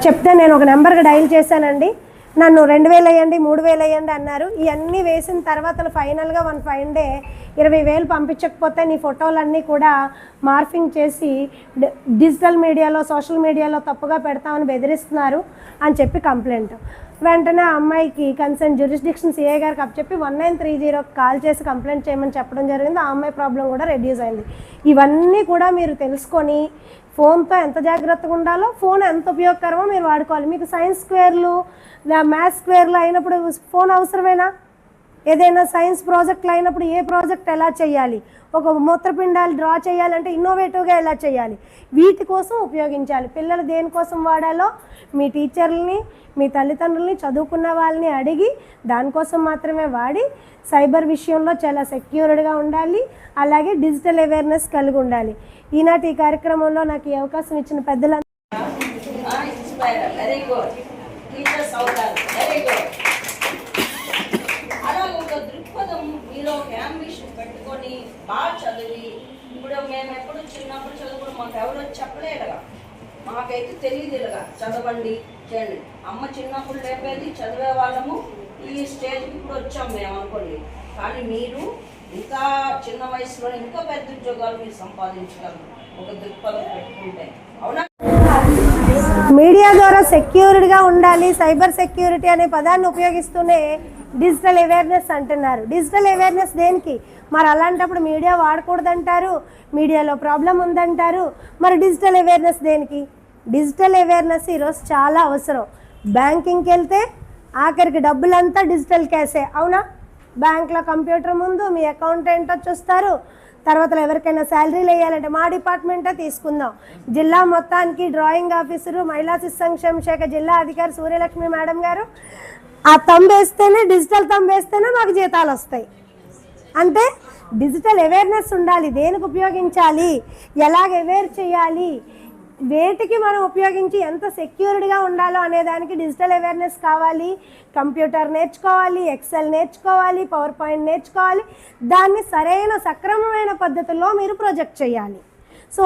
చెప్తే నేను ఒక నెంబర్కి డైల్ చేశానండి. నన్ను 2000 వేయండి, 3000 వేయండి అన్నారు. ఇవన్నీ వేసిన తర్వాత ఫైనల్గా వన్ ఫైన్ డే 20,000 పంపించకపోతే నీ ఫోటోలన్నీ కూడా మార్ఫింగ్ చేసి డిజిటల్ మీడియాలో, సోషల్ మీడియాలో తప్పుగా పెడతామని బెదిరిస్తున్నారు అని చెప్పి కంప్లైంట్. వెంటనే ఆ అమ్మాయికి కన్సర్న్ జ్యూరిస్డిక్షన్ సిఐ గారికి అప్పచెప్పి 1930 కాల్ చేసి కంప్లైంట్ చేయమని చెప్పడం జరిగింది. ఆ అమ్మాయి ప్రాబ్లం కూడా రెడ్యూస్ అయింది. ఇవన్నీ కూడా మీరు తెలుసుకొని ఫోన్తో ఎంత జాగ్రత్తగా ఉండాలో, ఫోన్ ఎంత ఉపయోగకరమో మీరు వాడుకోవాలి. మీకు సైన్స్ స్క్వేర్లు, మ్యాథ్స్ స్క్వేర్లు అయినప్పుడు ఫోన్ అవసరమేనా? ఏదైనా సైన్స్ ప్రాజెక్టులు అయినప్పుడు ఏ ప్రాజెక్ట్ ఎలా చేయాలి, ఒక మూత్రపిండాలు డ్రా చేయాలంటే ఇన్నోవేటివ్గా ఎలా చేయాలి, వీటి కోసం ఉపయోగించాలి. పిల్లలు దేనికోసం వాడాలో మీ టీచర్లని, మీ తల్లిదండ్రులని, చదువుకున్న వాళ్ళని అడిగి దానికోసం మాత్రమే వాడి సైబర్ విషయంలో చాలా సెక్యూర్డ్గా ఉండాలి. అలాగే డిజిటల్ అవేర్నెస్ కలిగి ఉండాలి. ఈనాటి ఈ కార్యక్రమంలో నాకు ఈ అవకాశం ఇచ్చిన పెద్దలందరూ పెట్టుకొని బాగా చదివి, ఇప్పుడు మేము ఎప్పుడు చిన్నప్పుడు చదువుకుని మాకు ఎవరో చెప్పలేదుగా, మాకైతే తెలియదుగా చదవండి చేయండి. అమ్మ చిన్నప్పుడు లేపేది, చదివే వాళ్ళము. ఈ స్టేజ్కి ఇప్పుడు వచ్చాం మేము అనుకోండి. కానీ మీరు ఇంకా చిన్న వయసులో ఇంకా పెద్ద ఉద్యోగాలు మీరు సంపాదించగలరు ఒక దృక్పథం పెట్టుకుంటే. అవునా? మీడియా ద్వారా సెక్యూర్డ్గా ఉండాలి. సైబర్ సెక్యూరిటీ అనే పదాన్ని ఉపయోగిస్తూనే డిజిటల్ అవేర్నెస్ అంటున్నారు. డిజిటల్ అవేర్నెస్ దేనికి? మరి అలాంటప్పుడు మీడియా వాడకూడదంటారు, మీడియాలో ప్రాబ్లం ఉందంటారు. మరి డిజిటల్ అవేర్నెస్ దేనికి? డిజిటల్ అవేర్నెస్ ఈరోజు చాలా అవసరం. బ్యాంకింగ్కి వెళ్తే ఆఖరికి డబ్బులంతా డిజిటల్ క్యాషే. అవునా? బ్యాంక్లో కంప్యూటర్ ముందు మీ అకౌంట్ ఏంటో చూస్తారు. తర్వాత ఎవరికైనా శాలరీలు వేయాలంటే మా డిపార్ట్మెంటే తీసుకుందాం. జిల్లా మొత్తానికి డ్రాయింగ్ ఆఫీసరు, మహిళా శిశు సంక్షేమ శాఖ జిల్లా అధికారి సూర్యలక్ష్మి మేడం గారు ఆ తంబేస్తేనే, డిజిటల్ తంబేస్తేనే మాకు జీతాలు వస్తాయి. అంటే డిజిటల్ అవేర్నెస్ ఉండాలి. దేనికి ఉపయోగించాలి, ఎలాగ అవేర్ చేయాలి, వేటికి మనం ఉపయోగించి ఎంత సెక్యూర్డ్గా ఉండాలో అనేదానికి డిజిటల్ అవేర్నెస్ కావాలి. కంప్యూటర్ నేర్చుకోవాలి, ఎక్సెల్ నేర్చుకోవాలి, పవర్ పాయింట్ నేర్చుకోవాలి. దాన్ని సరైన సక్రమమైన పద్ధతిలో మీరు ప్రొజెక్ట్ చేయాలి. సో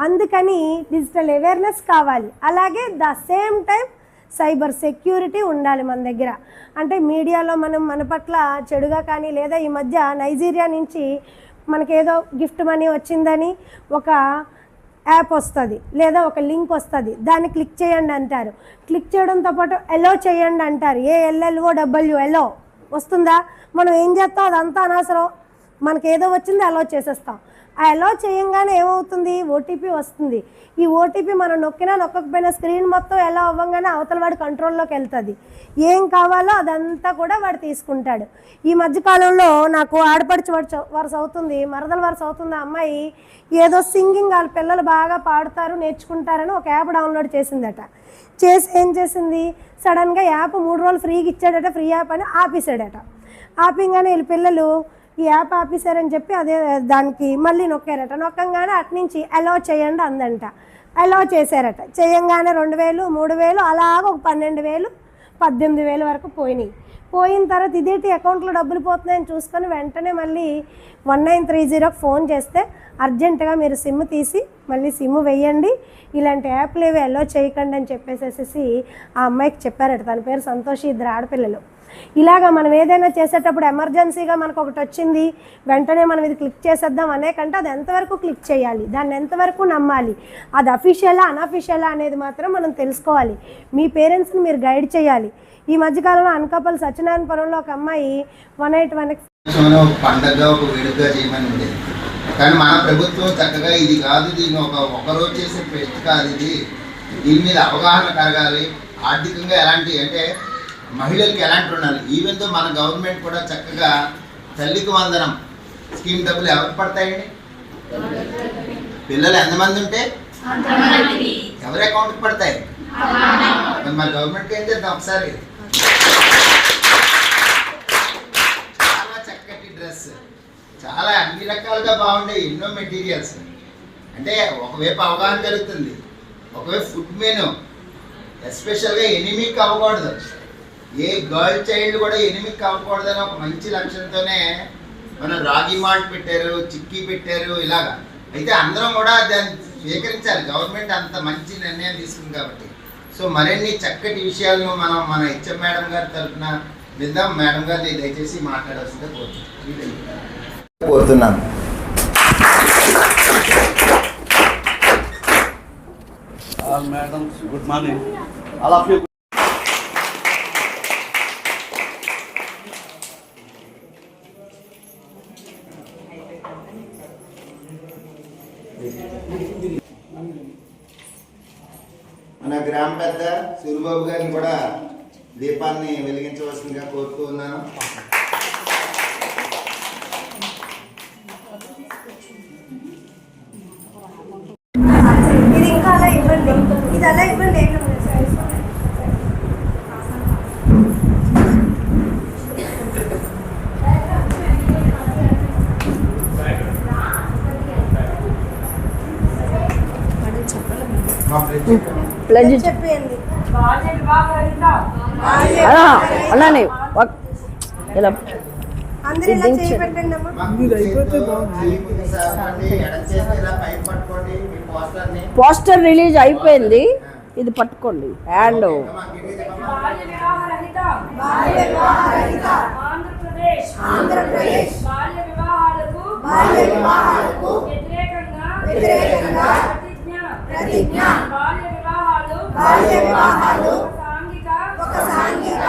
అందుకని డిజిటల్ అవేర్నెస్ కావాలి. అలాగే the same time cyber security ఉండాలి మన దగ్గర. అంటే మీడియాలో మనం మన పట్ల చెడుగా కానీ, లేదా ఈ మధ్య నైజీరియా నుంచి మనకేదో గిఫ్ట్ మనీ వచ్చిందని ఒక యాప్ వస్తుంది, లేదా ఒక లింక్ వస్తుంది, దాన్ని క్లిక్ చేయండి అంటారు. క్లిక్ చేయడంతో పాటు ఎలో చేయండి అంటారు. ALLOW ఎలో వస్తుందా? మనం ఏం చేస్తాం? అదంతా అనవసరం. మనకి ఏదో వచ్చింది అలో చేసేస్తాం. ఆ అలో చేయంగానే ఏమవుతుంది? ఓటీపీ వస్తుంది. ఈ ఓటీపీ మనం నొక్కినా నొక్కకపోయినా స్క్రీన్ మొత్తం ఎలా అవ్వగానే అవతల వాడి కంట్రోల్లోకి వెళ్తుంది. ఏం కావాలో అదంతా కూడా వాడు తీసుకుంటాడు. ఈ మధ్యకాలంలో నాకు ఆడపడిచి వరుస అవుతుంది, మరదల వరుస అవుతుంది. అమ్మాయి ఏదో సింగింగ్, వాళ్ళ పిల్లలు బాగా పాడుతారు, నేర్చుకుంటారని ఒక యాప్ డౌన్లోడ్ చేసిందట. చేసి ఏం చేసింది? సడన్గా యాప్ 3 రోజులు ఫ్రీగా ఇచ్చాడట, ఫ్రీ యాప్ అని ఆపేసాడట. ఆపింగానే వీళ్ళ పిల్లలు ఈ యాప్ ఆఫీసర్ అని చెప్పి అదే దానికి మళ్ళీ నొక్కారట. నొక్కంగానే అట్నుంచి అలో చేయండి అందంట. అలో చేశారట. చేయంగానే 2,000, 3,000 అలాగ ఒక 12,000, 18,000 వరకు పోయినాయి. పోయిన తర్వాత ఇదేంటి అకౌంట్లో డబ్బులు పోతున్నాయని చూసుకొని వెంటనే మళ్ళీ 1930కి ఫోన్ చేస్తే అర్జెంటుగా మీరు సిమ్ తీసి మళ్ళీ సిమ్ వేయండి, ఇలాంటి యాప్లు ఏవి అలో చేయకండి అని చెప్పేసేసి ఆ అమ్మాయికి చెప్పారట. తన పేరు సంతోషి, 2 ఆడపిల్లలు. ఇలాగా మనం ఏదైనా చేసేటప్పుడు ఎమర్జెన్సీగా మనకు ఒకటి వచ్చింది, వెంటనే మనం ఇది క్లిక్ చేసేద్దాం అనేకంటే అది ఎంతవరకు క్లిక్ చేయాలి, దాన్ని ఎంతవరకు నమ్మాలి, అది అఫీషియలా అనఫీషియలా అనేది మాత్రం మనం తెలుసుకోవాలి. మీ పేరెంట్స్ని మీరు గైడ్ చేయాలి. ఈ మధ్యకాలంలో అనకాపల్లి సత్యనారాయణపురంలో ఒక అమ్మాయి 181 పండగ ఒక వేడుకగా చేయమని ఉండేది. కానీ మన ప్రభుత్వం చక్కగా ఇది కాదు, దీన్ని ఒకరోజు చేసే ఫెస్ట్ కాదు, దీని మీద అవగాహన కలగాలి. ఆర్థికంగా ఎలాంటి అంటే మహిళలకు ఎలాంటి ఉండాలి. ఈవెన్తో మన గవర్నమెంట్ కూడా చక్కగా తల్లికి వందనం స్కీమ్ డబ్బులు ఎవరికి పడతాయండి? పిల్లలు ఎంతమంది ఉంటే ఎవరి అకౌంట్కి పడతాయి? మన గవర్నమెంట్కి ఏం చేద్దాం ఒకసారి. చాలా చక్కటి డ్రెస్, చాలా అన్ని రకాలుగా బాగుండే ఎన్నో మెటీరియల్స్. అంటే ఒకవైపు అవగాహన కలుగుతుంది, ఒకవైపు ఫుడ్ మెనూ. ఎస్పెషల్గా ఎనిమిక్ అవ్వకూడదు, ఏ గర్ల్ చైల్డ్ కూడా ఎనిమిక్ అవ్వకూడదని ఒక మంచి లక్ష్యంతోనే మనం రాగి మాల్ట్ పెట్టారు, చిక్కీ పెట్టారు, ఇలాగా. అయితే అందరం కూడా దాన్ని స్వీకరించాలి. గవర్నమెంట్ అంత మంచి నిర్ణయం తీసుకుంది కాబట్టి సో మరిన్ని చక్కటి విషయాలను మనం మన హెచ్ఎం మేడం గారి తరఫున విద్దాం. మేడం గారిని దయచేసి మాట్లాడాల్సిందే కోరుతున్నాను. All madams, good morning. All of you. మన గ్రామ పెద్ద సూరిబాబు గారిని కూడా దీపాన్ని వెలిగించవలసిందిగా కోరుతూ ఉన్నాను. ఇది ఇంకా అలా ఇవ్వండి, ఇది అలా ఇవ్వండి. చెప్పండి. అందరూ ఇలా చేయి పెట్టండి అమ్మా. పోస్టర్ రిలీజ్ అయిపోయింది, ఇది పట్టుకోండి హ్యాండ్. ఆంధ్రప్రదేశ్ బాల్య వివాహాలకు వ్యతిరేకంగా ప్రతిజ్ఞ. బాల్య వివాహాలు ఒక సాంఘిక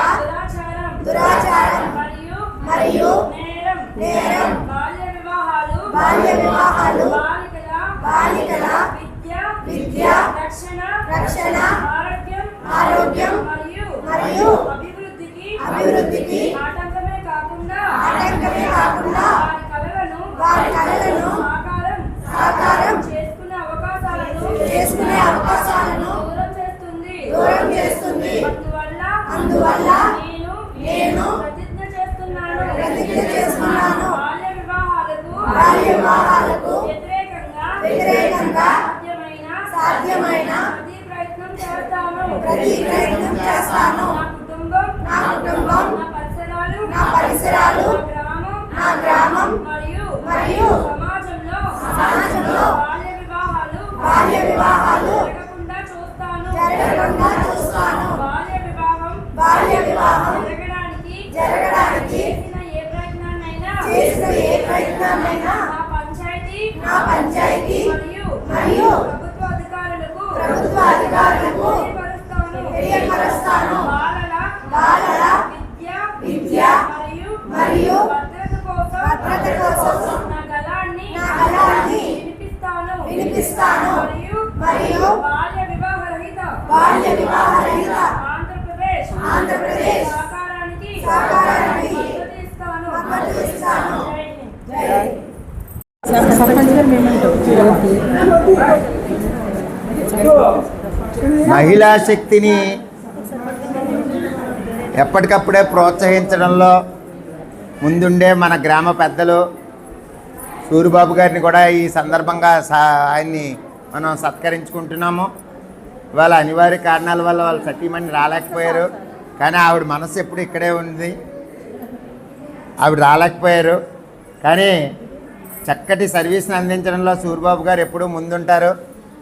దురాచారం మరియు నేరం. బాల్య వివాహాలు బాలికల విద్య, రక్షణ, ఆరోగ్యం మరియు అభివృద్ధికి ఆటంకమే కాకుండా వారి కలలను సాకారం చేసుకునే అవకాశాలను దూరం చేస్తుంది. అందువల్ల నేను ప్రతిజ్ఞ చేస్తున్నాను. బాల్య వివాహాలకు వ్యతిరేకంగా సాధ్యమైన ప్రతి ప్రయత్నం చేస్తాను. నా కుటుంబం, నా పరిసరాలు, నా గ్రామం మరియు సమాజంలో బాల్య వివాహాలు జరగకుండా చూస్తాను. బాల్య వివాహం జరగడానికి చేసిన ఏ ప్రయత్నాన్నైనా నా పంచాయతీ మరియు ప్రభుత్వ అధికారులకు తెలియపరుస్తాను. బాలల విద్య మరియు భద్రత కోసం నా గళాన్ని వినిపిస్తాను. మరియు బాల్య వివాహరహిత ఆంధ్రప్రదేశ్ సాకారానికి మద్దతు ఇస్తాను. మహిళా శక్తిని ఎప్పటికప్పుడే ప్రోత్సహించడంలో ముందుండే మన గ్రామ పెద్దలు సూరిబాబు గారిని కూడా ఈ సందర్భంగా ఆయన్ని మనం సత్కరించుకుంటున్నాము. ఇవాళ అనివార్య కారణాల వల్ల వాళ్ళ సతీమణి రాలేకపోయారు, కానీ ఆవిడ మనసు ఎప్పుడు ఇక్కడే ఉంది. ఆవిడ రాలేకపోయారు, కానీ చక్కటి సర్వీస్ని అందించడంలో సూరిబాబు గారు ఎప్పుడూ ముందుంటారు.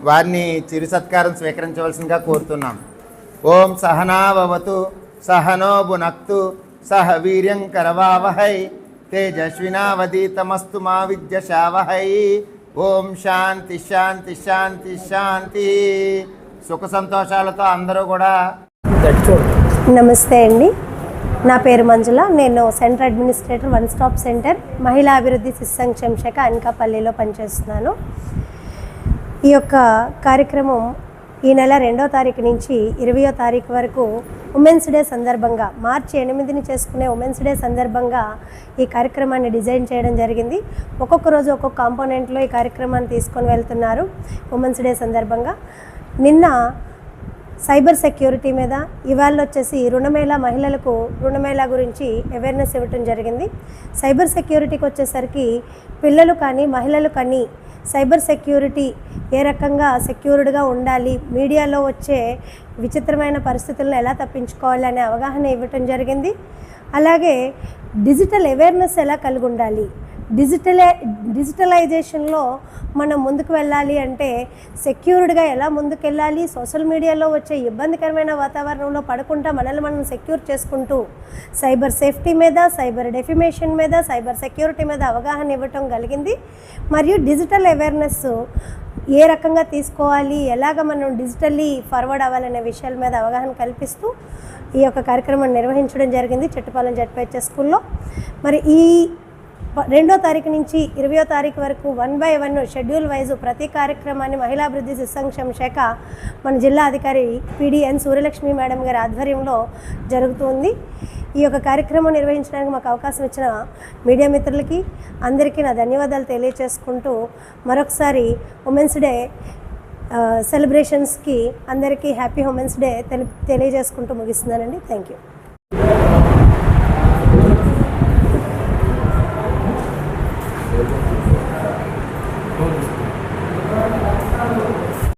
వారిని చిరు సత్కారం స్వీకరించవలసిందిగా కోరుతున్నాం. ఓం సహనావతు సహనో భునక్తు సహ వీర్యం కరవావహై తేజస్వినావదీతమస్తు మా విద్యశావహై. ఓం శాంతి శాంతి శాంతి శాంతి. సుఖ సంతోషాలతో అందరూ కూడా. నమస్తే అండి, నా పేరు మంజుల. నేను centre administrator, one stop centre, మహిళా అభివృద్ధి శిశు సంక్షేమ శాఖ అనకాపల్లిలో పనిచేస్తున్నాను. ఈ యొక్క కార్యక్రమం ఈ నెల 2వ తారీఖు నుంచి 20వ తారీఖు వరకు ఉమెన్స్ డే సందర్భంగా, మార్చి 8ని చేసుకునే ఉమెన్స్ డే సందర్భంగా ఈ కార్యక్రమాన్ని డిజైన్ చేయడం జరిగింది. ఒక్కొక్క రోజు ఒక్కొక్క కాంపోనెంట్లో ఈ కార్యక్రమాన్ని తీసుకొని వెళ్తున్నారు. ఉమెన్స్ డే సందర్భంగా నిన్న సైబర్ సెక్యూరిటీ మీద, ఇవాళ వచ్చేసి రుణమేళా, మహిళలకు రుణమేళా గురించి అవేర్నెస్ ఇవ్వటం జరిగింది. సైబర్ సెక్యూరిటీకి వచ్చేసరికి పిల్లలు కానీ మహిళలు కానీ సైబర్ సెక్యూరిటీ ఏ రకంగా సెక్యూర్డ్గా ఉండాలి, మీడియాలో వచ్చే విచిత్రమైన పరిస్థితులను ఎలా తప్పించుకోవాలి అనే అవగాహన ఇవ్వటం జరిగింది. అలాగే డిజిటల్ అవేర్నెస్ ఎలా కలిగి ఉండాలి, డిజిటలైజేషన్లో మనం ముందుకు వెళ్ళాలి అంటే సెక్యూర్డ్గా ఎలా ముందుకు వెళ్ళాలి, సోషల్ మీడియాలో వచ్చే ఇబ్బందికరమైన వాతావరణంలో పడకుండా మనల్ని మనం సెక్యూర్ చేసుకుంటూ సైబర్ సేఫ్టీ మీద, సైబర్ డెఫిమేషన్ మీద, సైబర్ సెక్యూరిటీ మీద అవగాహన ఇవ్వటం కలిగింది. మరియు డిజిటల్ అవేర్నెస్ ఏ రకంగా తీసుకోవాలి, ఎలాగ మనం డిజిటల్లీ ఫార్వర్డ్ అవ్వాలనే విషయాల మీద అవగాహన కల్పిస్తూ ఈ యొక్క కార్యక్రమాన్ని నిర్వహించడం జరిగింది చెట్టుపాలెం జెడ్పీహెచ్ఎస్ స్కూల్లో. మరి ఈ 2వ తారీఖు నుంచి 20వ తారీఖు వరకు 1 by 1 షెడ్యూల్ వైజు ప్రతి కార్యక్రమాన్ని మహిళాభివృద్ధి శిశు సంక్షేమ శాఖ మన జిల్లా అధికారి PDN సూర్యలక్ష్మి మేడం గారి ఆధ్వర్యంలో జరుగుతుంది. ఈ యొక్క కార్యక్రమం నిర్వహించడానికి మాకు అవకాశం ఇచ్చిన మీడియా మిత్రులకి అందరికీ నా ధన్యవాదాలు తెలియచేసుకుంటూ మరొకసారి ఉమెన్స్ డే సెలబ్రేషన్స్కి అందరికీ హ్యాపీ ఉమెన్స్ డే తెలియజేసుకుంటూ ముగిస్తున్నానండి. Thank you.